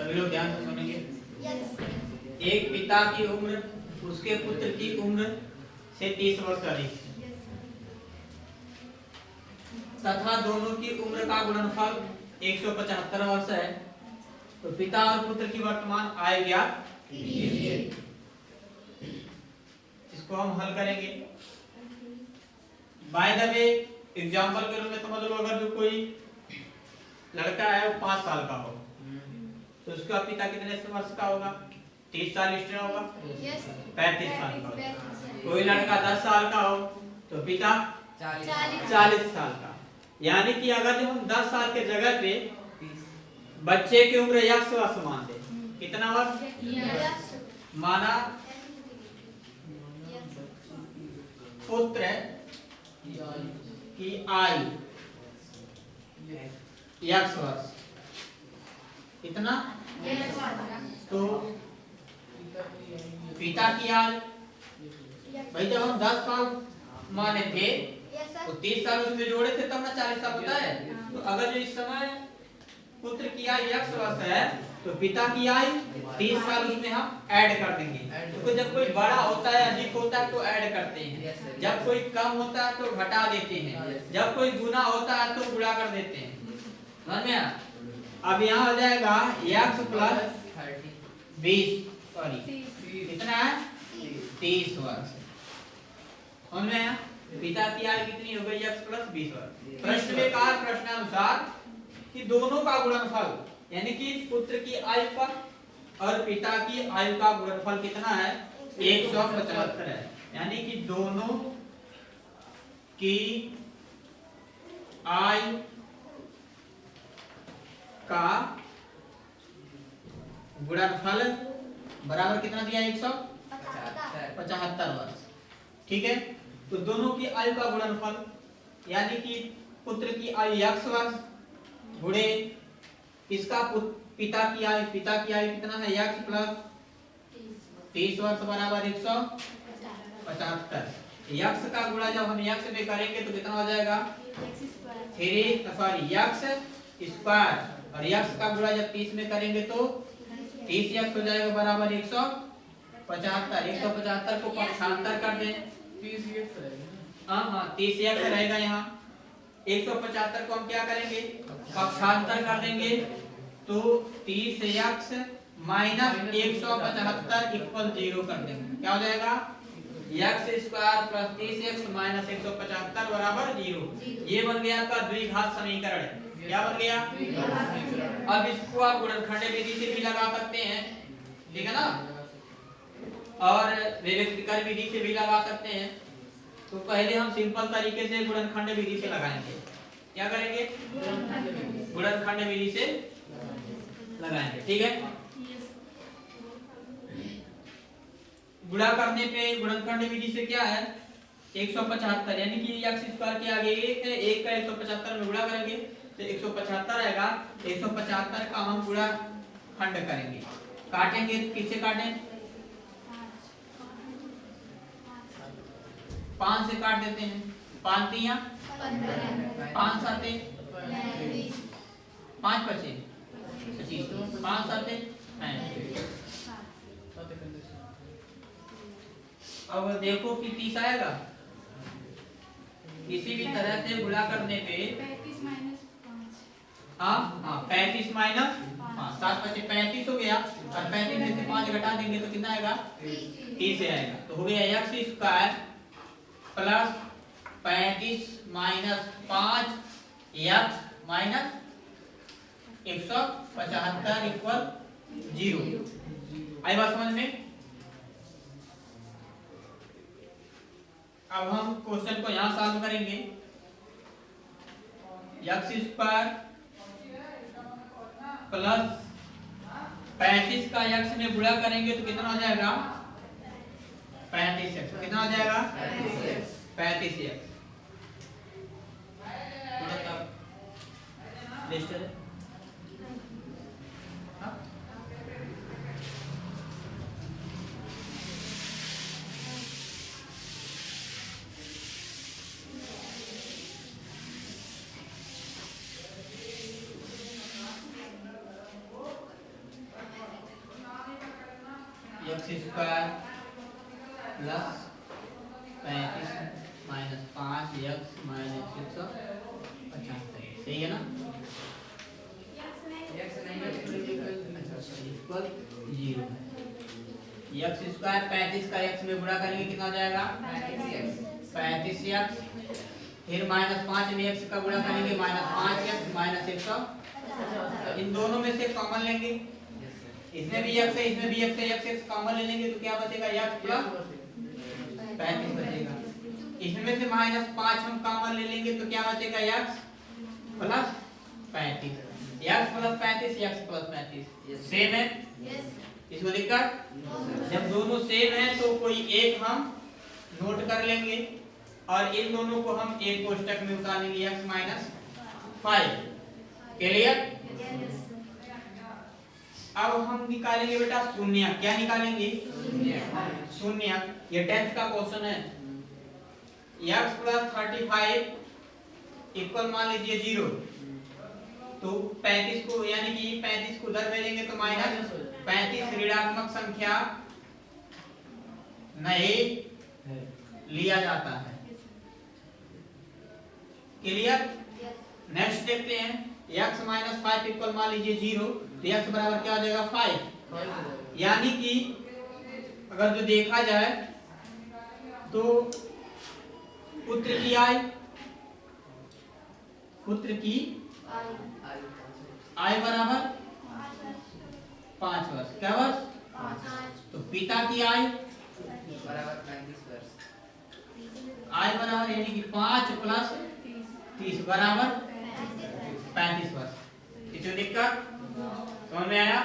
सभी लोग ध्यान से सुनेंगे। एक पिता की उम्र उसके पुत्र की उम्र से 30 वर्ष अधिक तथा दोनों की उम्र का गुणनफल 175 वर्ष है, तो पिता और पुत्र की वर्तमान आय ज्ञात कीजिए। इसको हम हल करेंगे। बाय द वे एग्जांपल के रूप में समझ लो, अगर जो कोई लड़का है वो 5 साल का हो तो उसका पिता कितने वर्ष का होगा? 30 साल एक्स्ट्रा होगा, 35 साल का होगा। कोई लड़का 10 साल का हो तो पिता 40 साल का। यानी कि अगर जो हम 10 साल के जगह पे बच्चे की उम्र 100 वर्ष मान दे, कितना वर्ष माना? पुत्र की आयु 100 वर्ष, कितना? तो पिता की आयु भाई जब हम 10 साल माने थे तो 30 साल उसमें जोड़े थे तब ना 40 साल होता है। तो अगर जो इस समय पुत्र की आयु 100 वर्ष है तो पिता की आयु 30 साल उसमें हम ऐड कर देंगे। क्योंकि जब कोई बड़ा होता है, अधिक होता है तो ऐड करते हैं, जब कोई कम होता है तो घटा देते हैं, जब कोई गुना होता है तो गुणा कर देते हैं। समझ में आया? अब यहाँ हो जाएगा x प्लस 20 सॉरी कितना है? 30 वर्ष। समझ में आया? पिता की आयु कितनी हो गई? x प्लस 20 वर्ष। प्रश्न में कहा प्रश्नानुसार कि दोनों का गुणनफल यानी कि पुत्र की आयु का और पिता की आयु का गुणनफल कितना है? 175 है। यानी कि दोनों की आयु का गुणनफल बराबर कितना दिया? 175 वर्ष। ठीक है, तो दोनों की आयु का गुणनफल यानी कि पुत्र की आयु 100 वर्ष गुणे इसका पिता की आयु कितना है? x प्लस 30 वर्ष बराबर 175। x का गुणा जब हम x में करेंगे तो कितना हो जाएगा? 3 x स्क्वायर, और x का गुणा जब 30 में करेंगे तो 30x हो जाएगा बराबर 175। 175 को पक्षांतर कर दें, 30x रहेगा यहाँ। 175 को हम क्या करेंगे? पक्षांतर कर देंगे तो 30x माइनस 175 इक्वल 0 कर देंगे। क्या हो जाएगा? x square plus 30x minus 175 बराबर 0। ये बन गया आपका द्विघात समीकरण। क्या बन गया? अब इसको आप गुणनखंड विधि से भी लगा सकते हैं, ठीक है ना, और विभक्तिकर विधि से भी लगा सकते हैं। तो पहले हम सिंपल तरीके से गुणनखंड विधि से लगाएंगे। क्या करेंगे? गुणनखंड विधि से लगाएंगे, ठीक है। गुणा करने पे गुणनखंड विधि से क्या है? 175 यानी कि x स्क्वायर के आगे 1 है, 1 का 175 में गुणा करेंगे तो 175 आएगा। 175 का हम गुणा खंड करेंगे, काटेंगे, किससे काटें? 5 से काट देते हैं। 5 तिया 5 साते 5 पचे 25, 5 साते 35। अब देखो कि 30 आएगा। किसी भी तरह से गुणा करने पे 35 माइनस 5, 7 बचे 35 हो गया, और 35 में से 5 घटा देंगे तो कितना आएगा? 30 आएगा। तो हो गया x square plus 35 minus 5 x minus 175 equal 0। आई बात समझ में? अब हम क्वेश्चन को यहाँ सॉल्व करेंगे। x स्क्वायर प्लस 35 का x में गुणा करेंगे तो कितना हो जाएगा? 35x। कितना हो जाएगा? 35x। थोड़ा सा लिस्ट है। Square plus 35 minus 5x minus 175, सही है ना? इक्वल 0। x स्क्वायर 35 का x में गुणा करेंगे कितना हो जाएगा? 35x, फिर माइनस 5 में x का गुणा करेंगे माइनस 5x माइनस 100। इन दोनों में से कॉमन लेंगे, इसमें भी x है इसमें भी x है, x कॉमन ले लेंगे तो क्या बचेगा? x प्लस 35 बचेगा। इसमें से माइनस 5 हम कॉमन ले लेंगे तो क्या बचेगा? x plus 35, x plus 35, x plus 35 same है। इसको दिक्कत? जब दोनों सेम है तो कोई एक हम नोट कर लेंगे और इन दोनों को हम एक कोष्टक में उतारेंगे, x माइनस 5। क्लियर? अब हम निकालेंगे बेटा शून्य। क्या निकालेंगे? शून्य। ये 10th का क्वेश्चन है। x प्लस 35 इक्वल मान लीजिए 0, तो 35 को यानी कि 35 को उधर भेजेंगे तो माइनस 35 ऋणात्मक संख्या नहीं लिया जाता है। क्लियर? नेक्स्ट देखते हैं, x माइनस 5 इक्वल मान लीजिए 0, तो x बराबर क्या हो जाएगा? 5। यानी कि अगर जो देखा जाए तो पुत्र की आयु बराबर 5 वर्ष। क्या वर्ष? 5। तो पिता की आयु बराबर 35 वर्ष। आयु बराबर यानी कि 5 प्लस 30 बराबर 35 वर्ष। किसी दिक्कत समझ में आया?